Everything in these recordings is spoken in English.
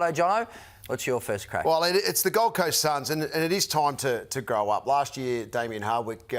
Righto, Jono, what's your first crack? Well, it's the Gold Coast Suns, and it is time to grow up. Last year, Damien Hardwick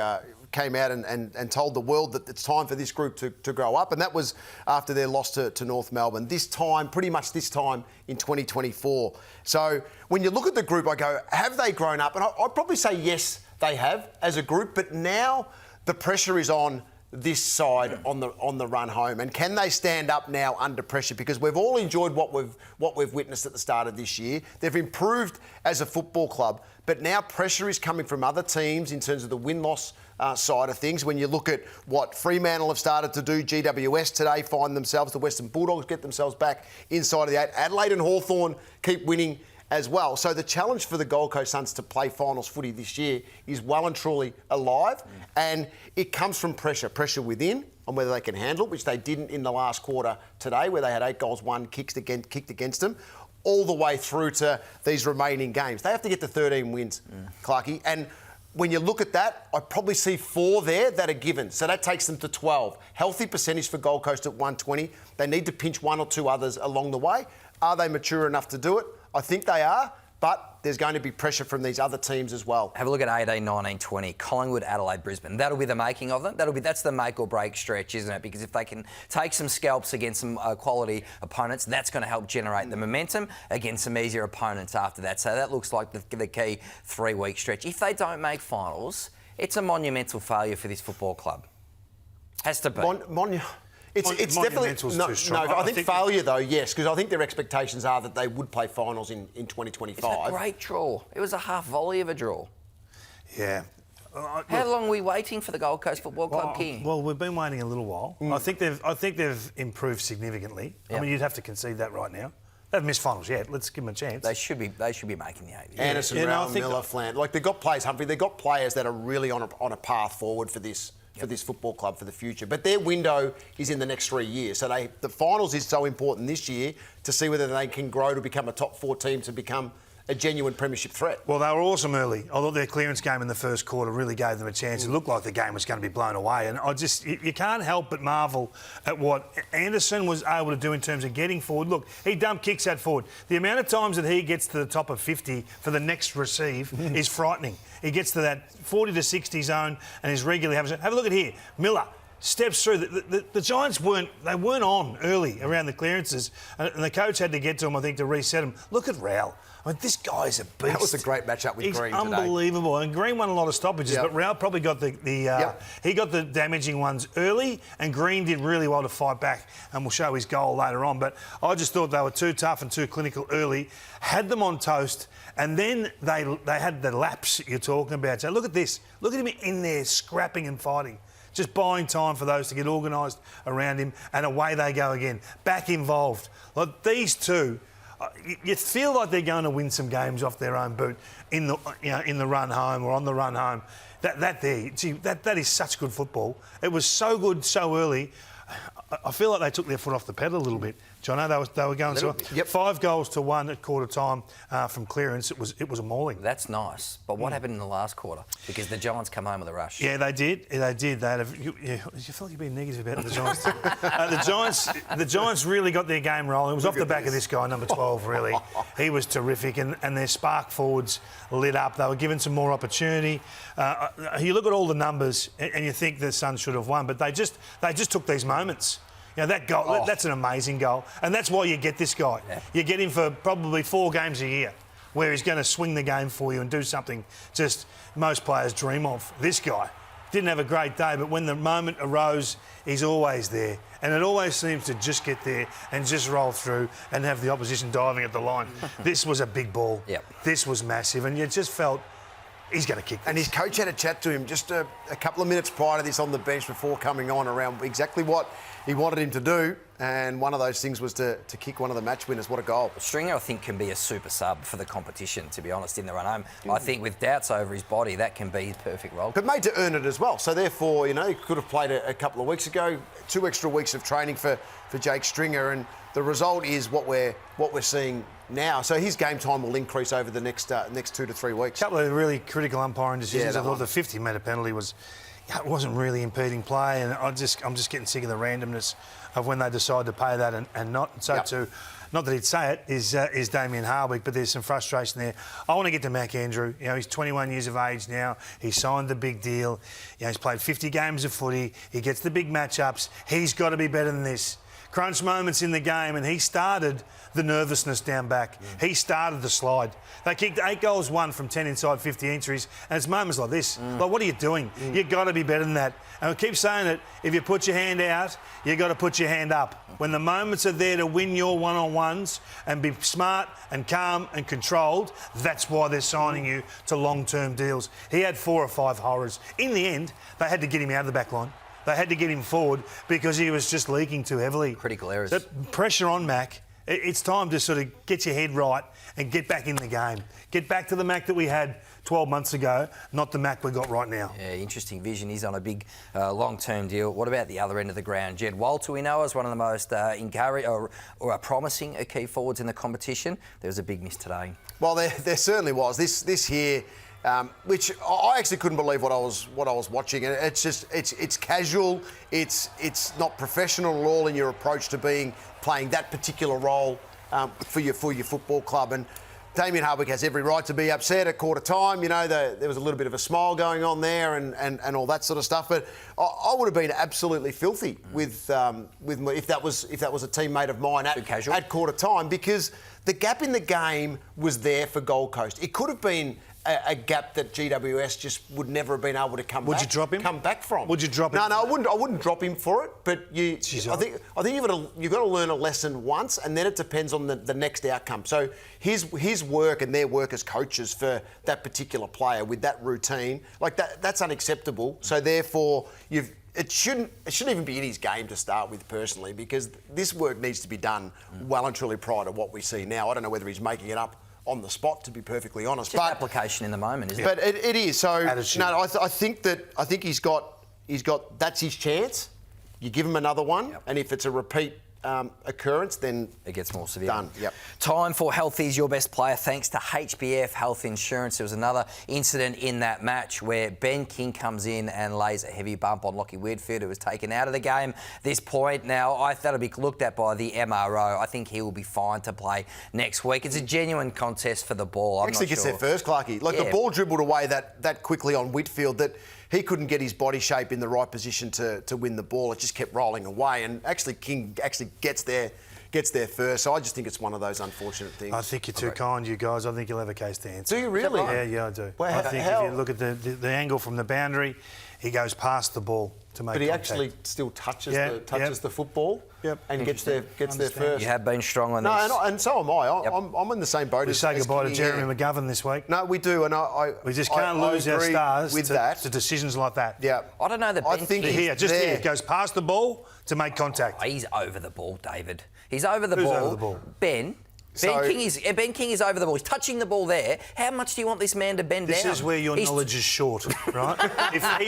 came out and told the world that it's time for this group to grow up, and that was after their loss to North Melbourne. Pretty much this time in 2024. So when you look at the group, I go, have they grown up? And I'd probably say yes, they have as a group, but now the pressure is on this side on the run home, and can they stand up now under pressure? Because we've all enjoyed what we've witnessed at the start of this year. They've improved as a football club, but now pressure is coming from other teams in terms of the win-loss side of things. When you look at what Fremantle have started to do, GWS today find themselves, the Western Bulldogs get themselves back inside of the 8. Adelaide and Hawthorn keep winning as well. So the challenge for the Gold Coast Suns to play finals footy this year is well and truly alive, and it comes from pressure within on whether they can handle it, which they didn't in the last quarter today, where they had 8 goals, 1 kicked against them, all the way through to these remaining games. They have to get to 13 wins, Clarkie, and when you look at that, I probably see 4 there that are given. So that takes them to 12. Healthy percentage for Gold Coast at 120. They need to pinch 1 or 2 others along the way. Are they mature enough to do it? I think they are, but there's going to be pressure from these other teams as well. Have a look at 18, 19, 20. Collingwood, Adelaide, Brisbane. That'll be the making of them. That's the make or break stretch, isn't it? Because if they can take some scalps against some quality opponents, that's going to help generate the momentum against some easier opponents after that. So that looks like the key 3-week stretch. If they don't make finals, it's a monumental failure for this football club. Has to be. It's definitely too strong. No, I think failure though, yes, because I think their expectations are that they would play finals in 2025. It's a great draw. It was a half volley of a draw. Yeah. How long are we waiting for the Gold Coast Football Club, King? Well, we've been waiting a little while. I think they've improved significantly. Yep. I mean, you'd have to concede that right now. They haven't missed finals yet. Let's give them a chance. They should be making the 80. Anderson, Rowell, Miller, Flant. Like, they've got players, Humphrey. They've got players that are really on a path forward for this. For this football club for the future. But their window is in the next 3 years. So the finals is so important this year to see whether they can grow to become a top 4 team, to become a genuine premiership threat. Well, they were awesome early. I thought their clearance game in the first quarter really gave them a chance. It looked like the game was going to be blown away. And you can't help but marvel at what Anderson was able to do in terms of getting forward. Look, he dumped kicks out forward. The amount of times that he gets to the top of 50 for the next receive is frightening. He gets to that 40 to 60 zone and is regularly having... Have a look at here. Miller steps through. The Giants weren't on early around the clearances, and the coach had to get to him, I think, to reset him. Look at Rowell. I mean, this guy's a beast. That was a great matchup with Green today. He's unbelievable. And Green won a lot of stoppages, but Rowell probably got he got the damaging ones early, and Green did really well to fight back, and we'll show his goal later on. But I just thought they were too tough and too clinical early, had them on toast, and then they had the lapse you're talking about. So look at this. Look at him in there scrapping and fighting. Just buying time for those to get organised around him, and away they go again. Back involved. Like these two, you feel like they're going to win some games off their own boot in the run home or on the run home. That is such good football. It was so good so early. I feel like they took their foot off the pedal a little bit. Jono, they were going 5 goals to 1 at quarter time from clearance. It was a mauling. That's nice. But what happened in the last quarter? Because the Giants come home with a rush. Yeah, they did. They did. You feel like you're being negative about the Giants. The Giants really got their game rolling. It was off the back of this guy, number 12, really. He was terrific, and their spark forwards lit up. They were given some more opportunity. You look at all the numbers, and you think the Suns should have won, but they just took these moments. You know, that goal, that's an amazing goal. And that's why you get this guy. Yeah. You get him for probably 4 games a year where he's going to swing the game for you and do something just most players dream of. This guy didn't have a great day, but when the moment arose, he's always there. And it always seems to just get there and just roll through and have the opposition diving at the line. This was a big ball. Yep. This was massive. And you just felt he's going to kick this. And his coach had a chat to him just a couple of minutes prior to this on the bench before coming on around exactly what he wanted him to do, and one of those things was to kick one of the match winners. What a goal. Stringer, I think, can be a super sub for the competition, to be honest, in the run home. I think with doubts over his body, that can be his perfect role. But made to earn it as well. So therefore, he could have played a couple of weeks ago, 2 extra weeks of training for Jake Stringer, and the result is what we're seeing now. So his game time will increase over the next 2 to 3 weeks. A couple of really critical umpiring decisions. Yeah, I thought the 50-metre penalty was it wasn't really impeding play, and I'm just getting sick of the randomness of when they decide to pay that and not. And so too, not that he'd say it, is Damien Hardwick, but there's some frustration there. I want to get to Mac Andrew. You know, he's 21 years of age now. He signed the big deal. You know, he's played 50 games of footy. He gets the big matchups. He's got to be better than this. Crunch moments in the game, and he started the nervousness down back. He started the slide. They kicked 8 goals, 1 from 10 inside 50 entries, and it's moments like this. Like, what are you doing? You've got to be better than that. And I keep saying it, if you put your hand out, you've got to put your hand up. When the moments are there to win your one-on-ones and be smart and calm and controlled, that's why they're signing you to long-term deals. He had 4 or 5 horrors. In the end, they had to get him out of the back line. They had to get him forward because he was just leaking too heavily. Critical errors. That pressure on Mac. It's time to sort of get your head right and get back in the game. Get back to the Mac that we had 12 months ago, not the Mac we got right now. Yeah, interesting vision. He's on a big long-term deal. What about the other end of the ground? Jed Walter, we know, is one of the most promising key forwards in the competition. There was a big miss today. Well, there certainly was. This here, which I actually couldn't believe what I was watching. And it's casual. It's not professional at all in your approach to playing that particular role for your football club. And Damien Hardwick has every right to be upset at quarter time. You know, there was a little bit of a smile going on there and all that sort of stuff. But I would have been absolutely filthy with if that was a teammate of mine at quarter time, because the gap in the game was there for Gold Coast. It could have been a gap that GWS just would never have been able to come back from. Would you drop him? No, I wouldn't drop him for it. But I think you've got to learn a lesson once, and then it depends on the next outcome. So his work and their work as coaches for that particular player with that routine, like that's unacceptable. So therefore, it shouldn't even be in his game to start with, personally, because this work needs to be done well and truly prior to what we see now. I don't know whether he's making it up on the spot, to be perfectly honest. Just application in the moment, isn't it? But it is. So attitude. No, I think he's got that's his chance. You give him another one, and if it's a repeat occurrence, then it gets more severe. Done. Yep. Time for Healthy's Your Best Player, thanks to HBF Health Insurance. There was another incident in that match where Ben King comes in and lays a heavy bump on Lockie Whitfield, who was taken out of the game at this point. Now, that'll be looked at by the MRO. I think he will be fine to play next week. It's a genuine contest for the ball. I'm actually not gets sure. there first, Clarkie. Like, the ball dribbled away that quickly on Whitfield that he couldn't get his body shape in the right position to win the ball. It just kept rolling away, and actually King gets there first. So I just think it's one of those unfortunate things. I think you're too kind, you guys. I think you'll have a case to answer. Do you really? Yeah, I do. Well, I think if you look at the angle from the boundary, he goes past the ball to make contact. But he actually still touches the football and gets there first. You have been strong on this. No, and so am I. I'm in the same boat. We say goodbye to Jeremy McGovern this week. No, we do, and we just can't lose our stars to decisions like that. Yeah, I don't know that. I think here goes past the ball to make contact. Oh, he's over the ball, David. He's over the ball. Who's over the ball? Ben King is over the ball. He's touching the ball there. How much do you want this man to bend down? This is where your knowledge is short, right? If he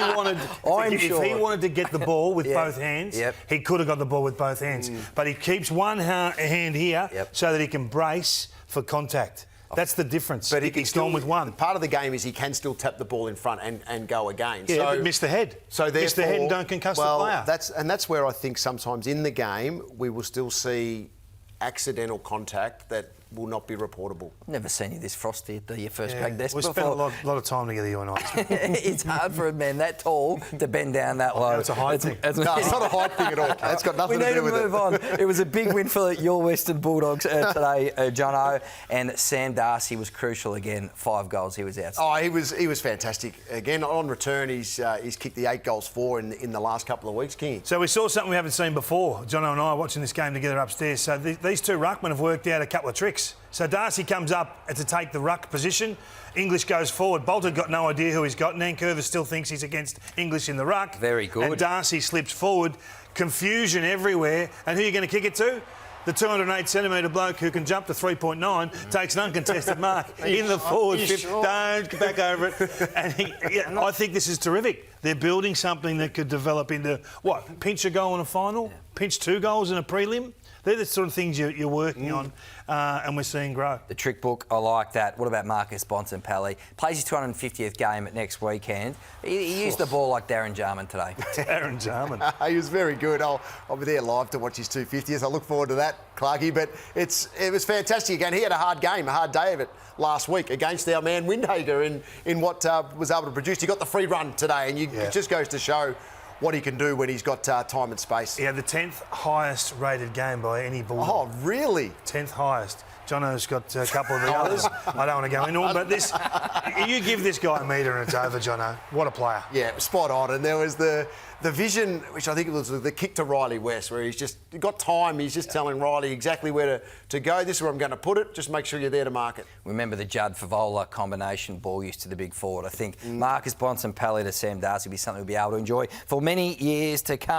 wanted to get the ball with both hands, he could have got the ball with both hands. But he keeps one hand here so that he can brace for contact. That's the difference. But he's gone with one. Part of the game is he can still tap the ball in front and go again. Yeah, but miss the head. So miss the head and don't concuss the player. That's where I think sometimes in the game we will still see accidental contact that will not be reportable. Never seen you this frosty at your first grade desk before. We spent a lot of time together, you and I. It's hard for a man that tall to bend down that low. It's a height thing. No, it's not a height thing at all. It's got nothing to do with it. We need to move on. It was a big win for your Western Bulldogs today, Jono, and Sam Darcy was crucial again. 5 goals, he was outstanding. Oh, he was fantastic. Again, on return, he's kicked the 8 goals for in the last couple of weeks, Kingy. So we saw something we haven't seen before. Jono and I are watching this game together upstairs. So these two ruckmen have worked out a couple of tricks. So Darcy comes up to take the ruck position. English goes forward. Bolton got no idea who he's got. Nankervis still thinks he's against English in the ruck. Very good. And Darcy slips forward. Confusion everywhere. And who are you going to kick it to? The 208-centimetre bloke who can jump to 3.9 takes an uncontested mark in the forward. Don't get back over it. And I think this is terrific. They're building something that could develop into, pinch a goal in a final? Pinch 2 goals in a prelim? they're the sort of things you're working on and we're seeing grow. The trick book, I like that. What about Marcus Bonson Pally? Plays his 250th game at next weekend. He used the ball like Darren Jarman today. Darren Jarman. He was very good. I'll be there live to watch his 250th. I look forward to that, Clarkie. But it was fantastic again. He had a hard game, a hard day of it last week against our man Windhager in what was able to produce. He got the free run today, and it just goes to show what he can do when he's got time and space. Yeah, the 10th highest rated game by any Bulldog. Oh, really? 10th highest. Jono's got a couple of the others. I don't want to go into them, but this, you give this guy a metre and it's over, Jono. What a player. Yeah, spot on. And there was the vision, which I think it was the kick to Riley West, where he's just got time. He's just telling Riley exactly where to go. This is where I'm going to put it. Just make sure you're there to mark it. Remember the Judd Favola combination ball used to the big forward. I think Marcus Bonson Pally to Sam Darcy will be something we'll be able to enjoy for many years to come.